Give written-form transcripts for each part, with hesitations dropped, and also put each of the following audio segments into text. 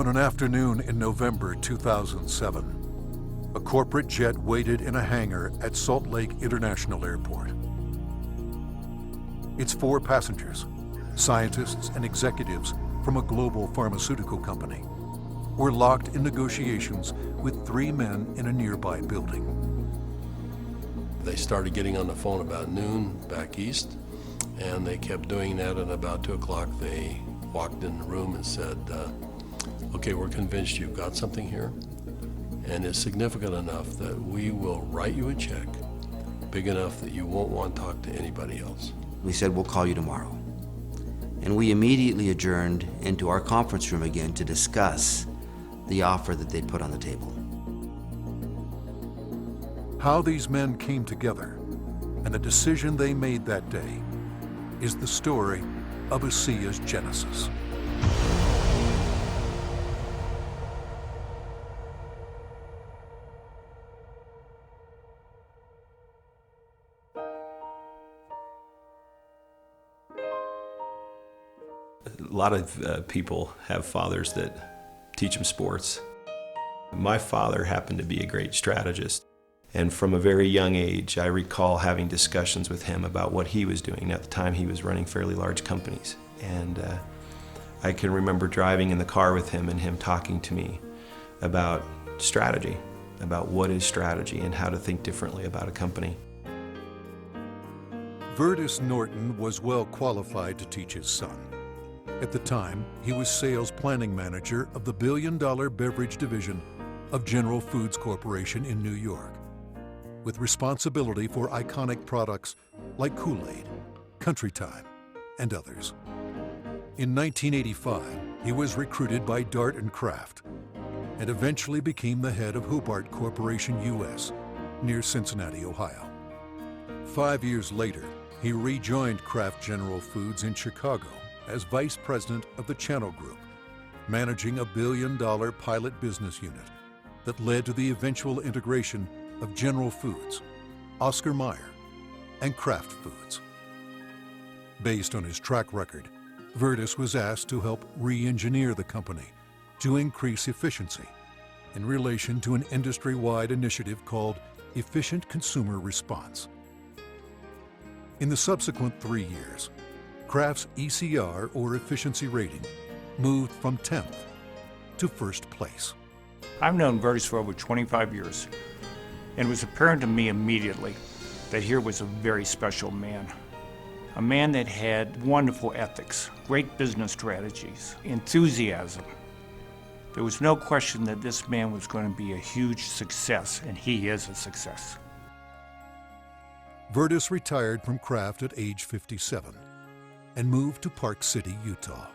On an afternoon in November 2007, a corporate jet waited in a hangar at Salt Lake International Airport. Its 4 passengers, scientists and executives from a global pharmaceutical company, were locked in negotiations with 3 men in a nearby building. They started getting on the phone about noon back east, and they kept doing that, and about 2 o'clock they walked in the room and said, okay, we're convinced you've got something here, and it's significant enough that we will write you a check big enough that you won't want to talk to anybody else. We said, we'll call you tomorrow. And we immediately adjourned into our conference room again to discuss the offer that they'd put on the table. How these men came together and the decision they made that day is the story of ASEA's genesis. A lot of people have fathers that teach them sports. My father happened to be a great strategist, and from a very young age I recall having discussions with him about what he was doing. At the time he was running fairly large companies, and I can remember driving in the car with him and him talking to me about strategy, about what is strategy and how to think differently about a company. Vertus Norton was well qualified to teach his son. At the time, he was sales planning manager of the billion-dollar beverage division of General Foods Corporation in New York, with responsibility for iconic products like Kool-Aid, Country Time, and others. In 1985, he was recruited by Dart and Kraft and eventually became the head of Hobart Corporation US near Cincinnati, Ohio. 5 years later, he rejoined Kraft General Foods in Chicago as vice president of the Channel Group, managing a billion-dollar pilot business unit that led to the eventual integration of General Foods, Oscar Mayer, and Kraft Foods. Based on his track record, Vertus was asked to help re-engineer the company to increase efficiency in relation to an industry-wide initiative called Efficient Consumer Response. In the subsequent 3 years, Kraft's ECR, or efficiency rating, moved from 10th to first place. I've known Vertus for over 25 years, and it was apparent to me immediately that here was a very special man. A man that had wonderful ethics, great business strategies, enthusiasm. There was no question that this man was going to be a huge success, and he is a success. Vertus retired from Kraft at age 57 and moved to Park City, Utah.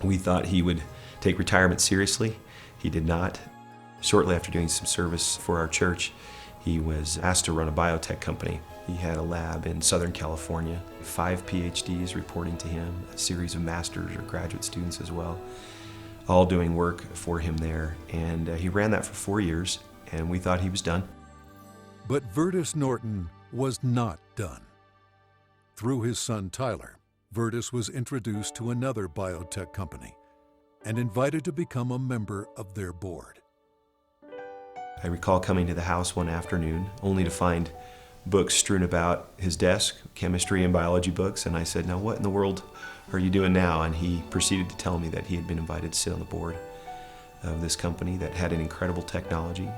We thought he would take retirement seriously. He did not. Shortly after doing some service for our church, he was asked to run a biotech company. He had a lab in Southern California, 5 PhDs reporting to him, a series of master's or graduate students as well, all doing work for him there. And he ran that for 4 years, and we thought he was done. But Vertus Norton was not done. Through his son Tyler, Vertus was introduced to another biotech company and invited to become a member of their board. I recall coming to the house one afternoon only to find books strewn about his desk, chemistry and biology books, and I said, now what in the world are you doing now? And he proceeded to tell me that he had been invited to sit on the board of this company that had an incredible technology.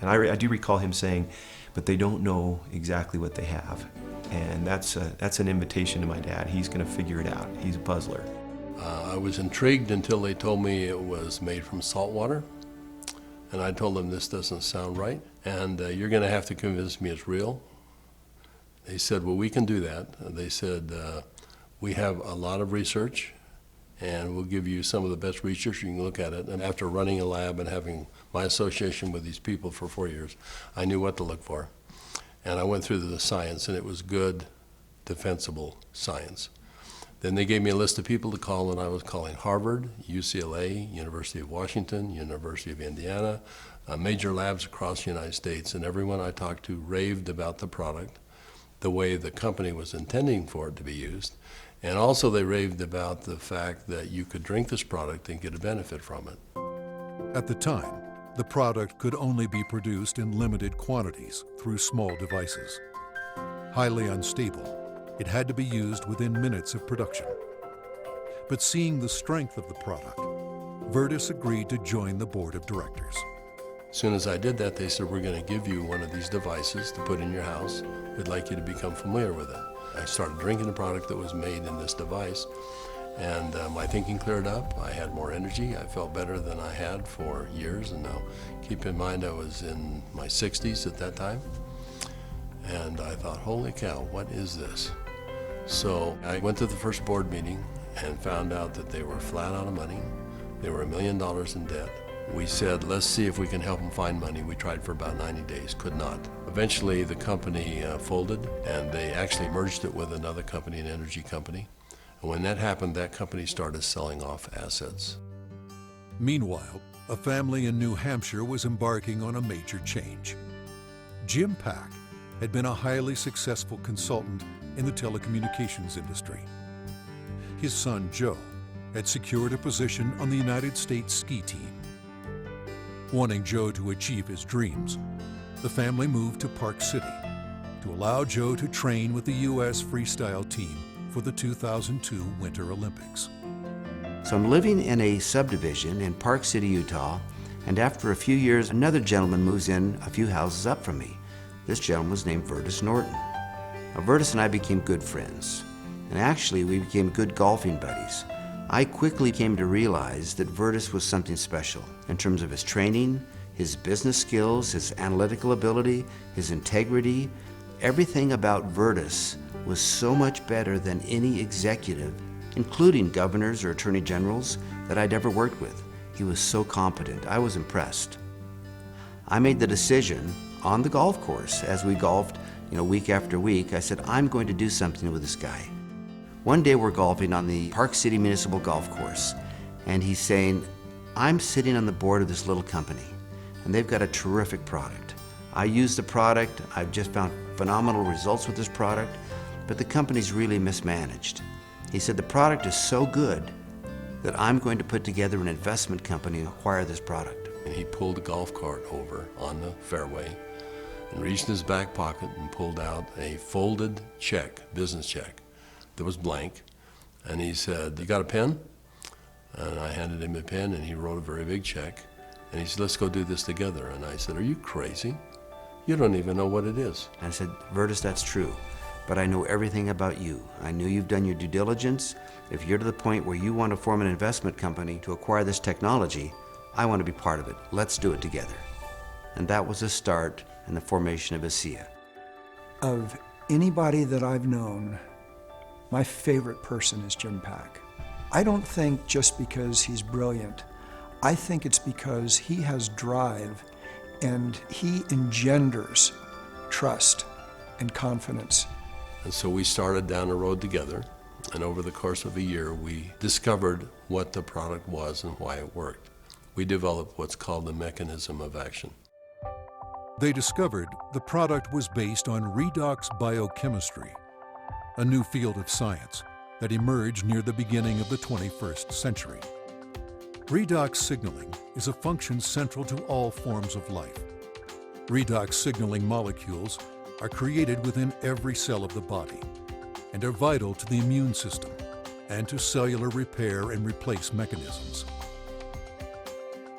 And I do recall him saying, but they don't know exactly what they have. And that's an invitation to my dad. He's going to figure it out. He's a puzzler. I was intrigued until they told me it was made from salt water. And I told them, this doesn't sound right, and you're going to have to convince me it's real. They said, well, we can do that. They said, we have a lot of research, and we'll give you some of the best research. You can look at it. And after running a lab and having my association with these people for 4 years, I knew what to look for. And I went through the science, and it was good, defensible science. Then they gave me a list of people to call, and I was calling Harvard, UCLA, University of Washington, University of Indiana, major labs across the United States, and everyone I talked to raved about the product, the way the company was intending for it to be used, And also they raved about the fact that you could drink this product and get a benefit from it. At the time, the product could only be produced in limited quantities through small devices. Highly unstable, it had to be used within minutes of production. But seeing the strength of the product, Virtus agreed to join the board of directors. As soon as I did that, they said, we're going to give you one of these devices to put in your house. We'd like you to become familiar with it. I started drinking the product that was made in this device, and my thinking cleared up. I had more energy. I felt better than I had for years, and now keep in mind I was in my 60s at that time. And I thought, holy cow, what is this? So I went to the first board meeting and found out that they were flat out of money. They were $1 million in debt. We said, let's see if we can help them find money. We tried for about 90 days, could not. Eventually, the company folded, and they actually merged it with another company, an energy company. And when that happened, that company started selling off assets. Meanwhile, a family in New Hampshire was embarking on a major change. Jim Pack had been a highly successful consultant in the telecommunications industry. His son, Joe, had secured a position on the United States ski team. Wanting Joe to achieve his dreams, the family moved to Park City to allow Joe to train with the U.S. freestyle team for the 2002 Winter Olympics. So I'm living in a subdivision in Park City, Utah, and after a few years, another gentleman moves in a few houses up from me. This gentleman was named Virtus Norton. Now, Virtus and I became good friends, and actually we became good golfing buddies. I quickly came to realize that Virtus was something special in terms of his training, his business skills, his analytical ability, his integrity. Everything about Virtus was so much better than any executive, including governors or attorney generals, that I'd ever worked with. He was so competent. I was impressed. I made the decision on the golf course as we golfed, week after week. I said, I'm going to do something with this guy. One day we're golfing on the Park City Municipal Golf Course, and he's saying, I'm sitting on the board of this little company, and they've got a terrific product. I use the product, I've just found phenomenal results with this product, but the company's really mismanaged. He said, the product is so good that I'm going to put together an investment company and acquire this product. And he pulled a golf cart over on the fairway and reached in his back pocket and pulled out a folded check, business check, that was blank. And he said, you got a pen? And I handed him a pen, and he wrote a very big check. And he said, let's go do this together. And I said, are you crazy? You don't even know what it is. And I said, Virtus, that's true, but I know everything about you. I know you've done your due diligence. If you're to the point where you want to form an investment company to acquire this technology, I want to be part of it. Let's do it together. And that was the start in the formation of ASEA. Of anybody that I've known, my favorite person is Jim Pack. I don't think just because he's brilliant. I think it's because he has drive and he engenders trust and confidence. And so we started down the road together, and over the course of a year, we discovered what the product was and why it worked. We developed what's called the mechanism of action. They discovered the product was based on redox biochemistry, a new field of science that emerged near the beginning of the 21st century. Redox signaling is a function central to all forms of life. Redox signaling molecules are created within every cell of the body and are vital to the immune system and to cellular repair and replace mechanisms.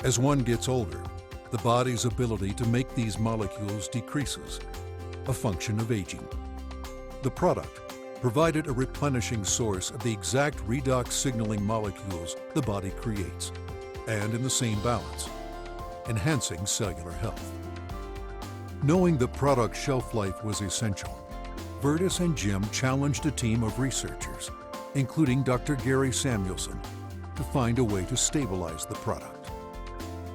As one gets older, the body's ability to make these molecules decreases, a function of aging. The product provided a replenishing source of the exact redox signaling molecules the body creates, and in the same balance, enhancing cellular health. Knowing the product's shelf life was essential, Virtus and Jim challenged a team of researchers, including Dr. Gary Samuelson, to find a way to stabilize the product.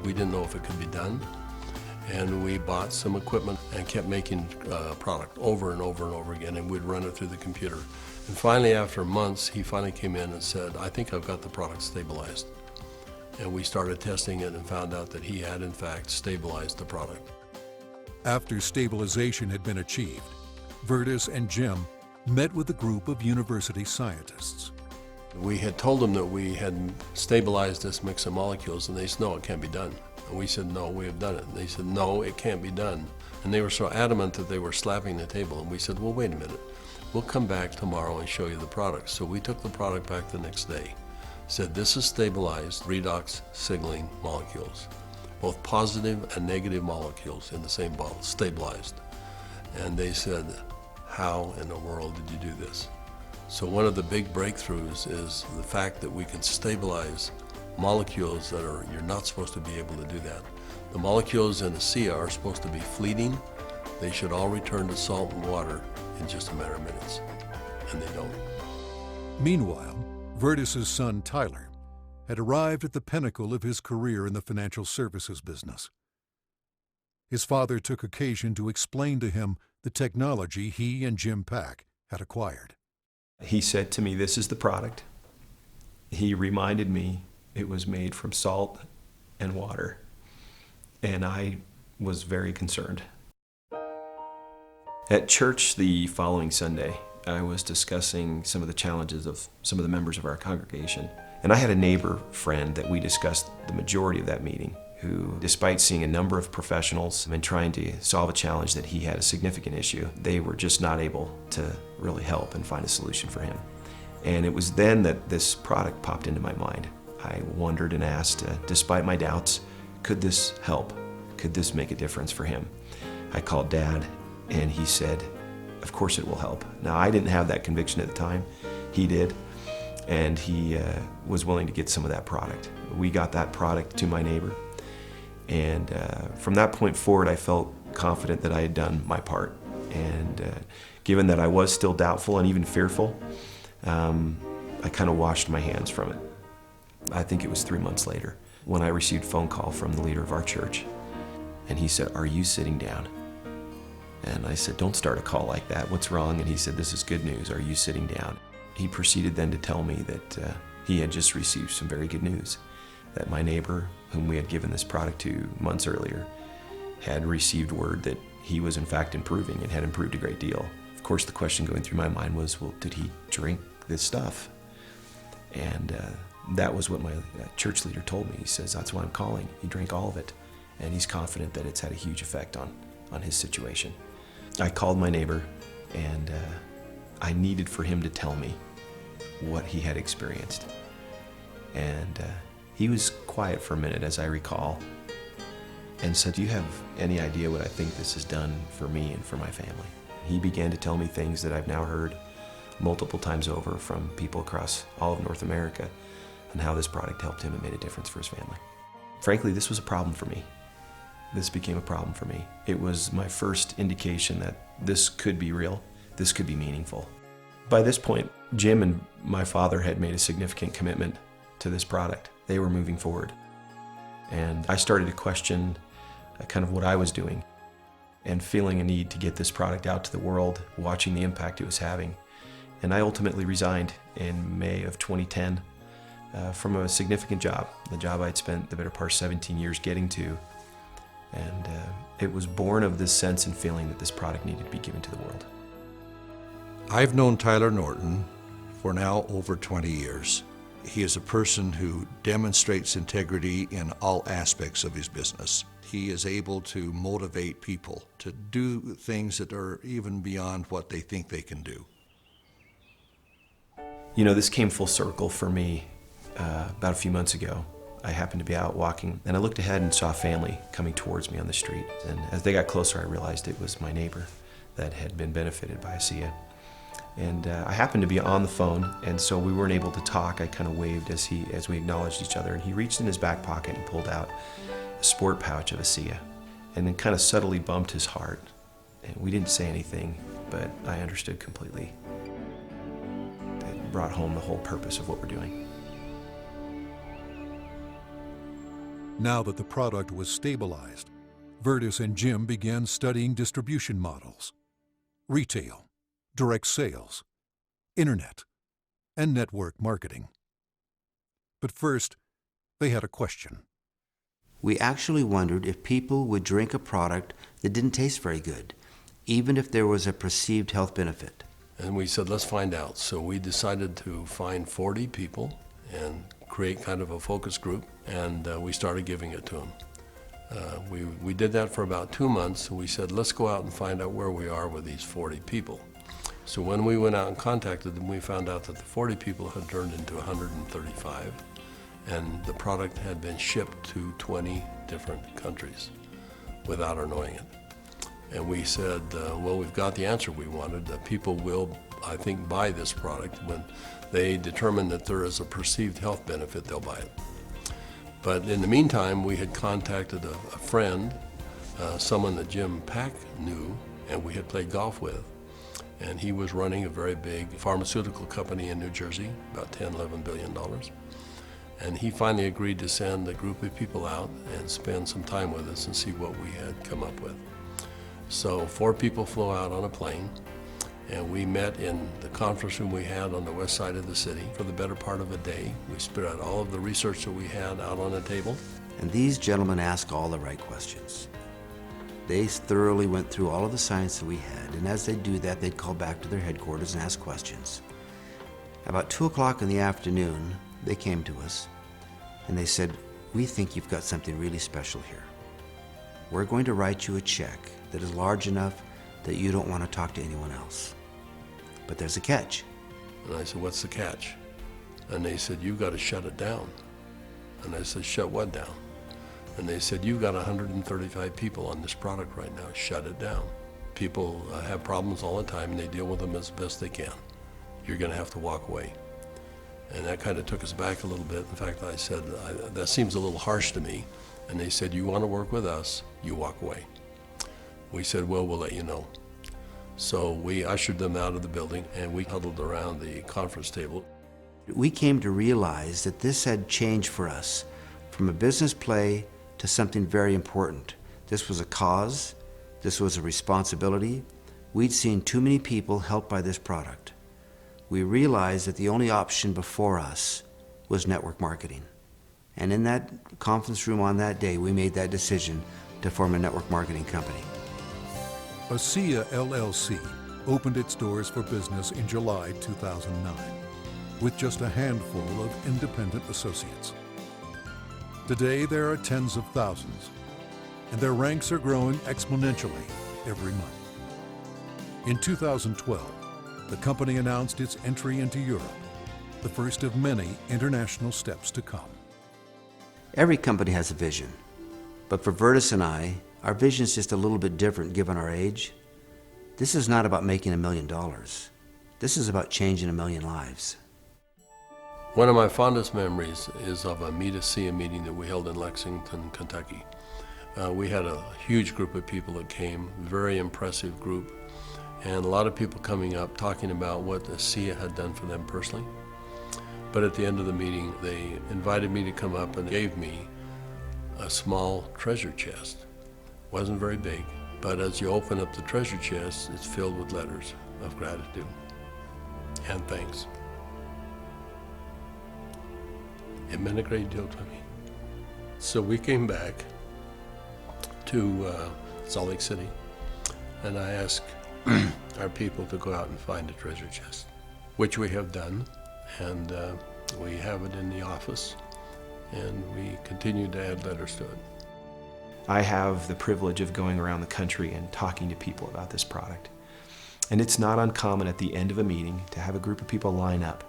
We didn't know if it could be done, and we bought some equipment and kept making product over and over and over again, and we'd run it through the computer. And finally, after months, he finally came in and said, I think I've got the product stabilized. And we started testing it and found out that he had, in fact, stabilized the product. After stabilization had been achieved, Virtus and Jim met with a group of university scientists. We had told them that we had stabilized this mix of molecules, and they said, no, it can't be done. And we said, no, we have done it. And they said, no, it can't be done. And they were so adamant that they were slapping the table. And we said, well, wait a minute. We'll come back tomorrow and show you the product. So we took the product back the next day. Said, this is stabilized redox signaling molecules, both positive and negative molecules in the same bottle, stabilized. And they said, how in the world did you do this? So one of the big breakthroughs is the fact that we can stabilize molecules that you're not supposed to be able to do that. The molecules in ASEA are supposed to be fleeting. They should all return to salt and water in just a matter of minutes, and they don't. Meanwhile, Vertus's son Tyler had arrived at the pinnacle of his career in the financial services business. His father took occasion to explain to him the technology he and Jim Pack had acquired. He said to me, this is the product. He reminded me it was made from salt and water, and I was very concerned. At church the following Sunday, I was discussing some of the challenges of some of the members of our congregation, and I had a neighbor friend that we discussed the majority of that meeting, who, despite seeing a number of professionals and trying to solve a challenge that he had a significant issue, they were just not able to really help and find a solution for him. And it was then that this product popped into my mind. I wondered and asked, despite my doubts, could this help? Could this make a difference for him? I called Dad, and he said, of course it will help. Now, I didn't have that conviction at the time. He did, and he was willing to get some of that product. We got that product to my neighbor. And from that point forward, I felt confident that I had done my part. And given that I was still doubtful and even fearful, I kind of washed my hands from it. I think it was 3 months later when I received a phone call from the leader of our church. And he said, are you sitting down? And I said, don't start a call like that. What's wrong? And he said, this is good news. Are you sitting down? He proceeded then to tell me that he had just received some very good news, that my neighbor, whom we had given this product to months earlier, had received word that he was in fact improving and had improved a great deal. Of course, the question going through my mind was, well, did he drink this stuff? And that was what my church leader told me. He says, that's why I'm calling. He drank all of it, and he's confident that it's had a huge effect on his situation. I called my neighbor, and I needed for him to tell me what he had experienced. And he was quiet for a minute, as I recall, and said, do you have any idea what I think this has done for me and for my family? He began to tell me things that I've now heard multiple times over from people across all of North America, and how this product helped him and made a difference for his family. Frankly, this was a problem for me. This became a problem for me. It was my first indication that this could be real, this could be meaningful. By this point, Jim and my father had made a significant commitment to this product. They were moving forward. And I started to question kind of what I was doing, and feeling a need to get this product out to the world, watching the impact it was having. And I ultimately resigned in May of 2010 from a significant job, the job I'd spent the better part of 17 years getting to. And it was born of this sense and feeling that this product needed to be given to the world. I've known Tyler Norton for now over 20 years. He is a person who demonstrates integrity in all aspects of his business. He is able to motivate people to do things that are even beyond what they think they can do. You know, this came full circle for me about a few months ago. I happened to be out walking, and I looked ahead and saw a family coming towards me on the street. And as they got closer, I realized it was my neighbor that had been benefited by ASEA. And I happened to be on the phone, and so we weren't able to talk. I kind of waved as we acknowledged each other, and he reached in his back pocket and pulled out a sport pouch of ASEA, and then kind of subtly bumped his heart. And we didn't say anything, but I understood completely. It brought home the whole purpose of what we're doing. Now that the product was stabilized, Vertus and Jim began studying distribution models, retail, direct sales, internet, and network marketing. But first, they had a question. We actually wondered if people would drink a product that didn't taste very good, even if there was a perceived health benefit. And we said, let's find out. So we decided to find 40 people and create kind of a focus group, and we started giving it to them. We did that for about 2 months, and we said, let's go out and find out where we are with these 40 people. So when we went out and contacted them, we found out that the 40 people had turned into 135, and the product had been shipped to 20 different countries without our knowing it. And we said, well, we've got the answer we wanted. People will, I think, buy this product. When they determine that there is a perceived health benefit, they'll buy it. But in the meantime, we had contacted a friend, someone that Jim Pack knew and we had played golf with. And he was running a very big pharmaceutical company in New Jersey, about $10–11 billion. And he finally agreed to send a group of people out and spend some time with us and see what we had come up with. So 4 people flew out on a plane, and we met in the conference room we had on the west side of the city for the better part of a day. We spread out all of the research that we had out on a table. And these gentlemen asked all the right questions. They thoroughly went through all of the science that we had, and as they do that, they'd call back to their headquarters and ask questions. About 2 o'clock in the afternoon, they came to us, and they said, we think you've got something really special here. We're going to write you a check that is large enough that you don't want to talk to anyone else. But there's a catch. And I said, what's the catch? And they said, you've got to shut it down. And I said, shut what down? And they said, you've got 135 people on this product right now, shut it down. People have problems all the time and they deal with them as best they can. You're going to have to walk away. And that kind of took us back a little bit. In fact, I said, that seems a little harsh to me. And they said, you want to work with us, you walk away. We said, well, we'll let you know. So we ushered them out of the building and we huddled around the conference table. We came to realize that this had changed for us from a business play to something very important. This was a cause, this was a responsibility. We'd seen too many people helped by this product. We realized that the only option before us was network marketing. And in that conference room on that day, we made that decision to form a network marketing company. ASEA LLC opened its doors for business in July 2009 with just a handful of independent associates. Today, there are tens of thousands, and their ranks are growing exponentially every month. In 2012, the company announced its entry into Europe, the first of many international steps to come. Every company has a vision, but for Vertus and I, our vision is just a little bit different given our age. This is not about making $1 million. This is about changing 1 million lives. One of my fondest memories is of a Meet ASEA meeting that we held in Lexington, Kentucky. We had a huge group of people that came, very impressive group, and a lot of people coming up talking about what ASEA had done for them personally. But at the end of the meeting, they invited me to come up and gave me a small treasure chest. Wasn't very big, but as you open up the treasure chest, it's filled with letters of gratitude and thanks. It meant a great deal to me. So we came back to Salt Lake City, and I asked our people to go out and find a treasure chest, which we have done, and we have it in the office, and we continue to add letters to it. I have the privilege of going around the country and talking to people about this product. And it's not uncommon at the end of a meeting to have a group of people line up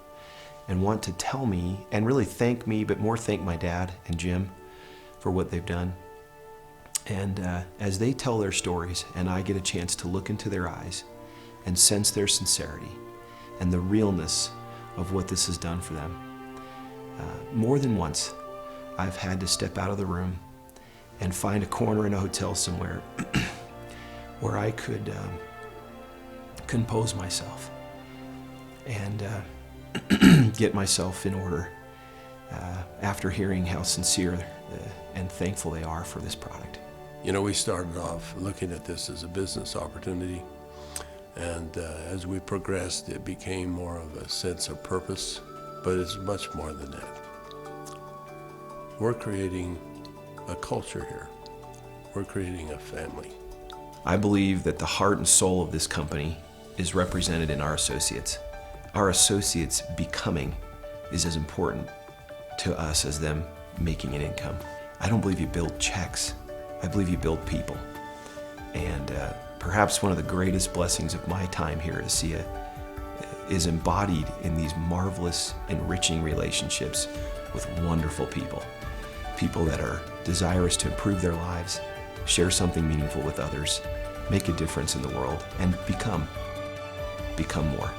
and want to tell me and really thank me, but more thank my dad and Jim for what they've done. And as they tell their stories and I get a chance to look into their eyes and sense their sincerity and the realness of what this has done for them, more than once I've had to step out of the room and find a corner in a hotel somewhere where I could compose myself and get myself in order after hearing how sincere and thankful they are for this product. You know, we started off looking at this as a business opportunity, and as we progressed, it became more of a sense of purpose, but it's much more than that. We're creating a culture here. We're creating a family. I believe that the heart and soul of this company is represented in our associates. Our associates becoming is as important to us as them making an income. I don't believe you build checks. I believe you build people. And perhaps one of the greatest blessings of my time here at ASEA is embodied in these marvelous, enriching relationships with wonderful people. People that are desirous to improve their lives, share something meaningful with others, make a difference in the world, and become more.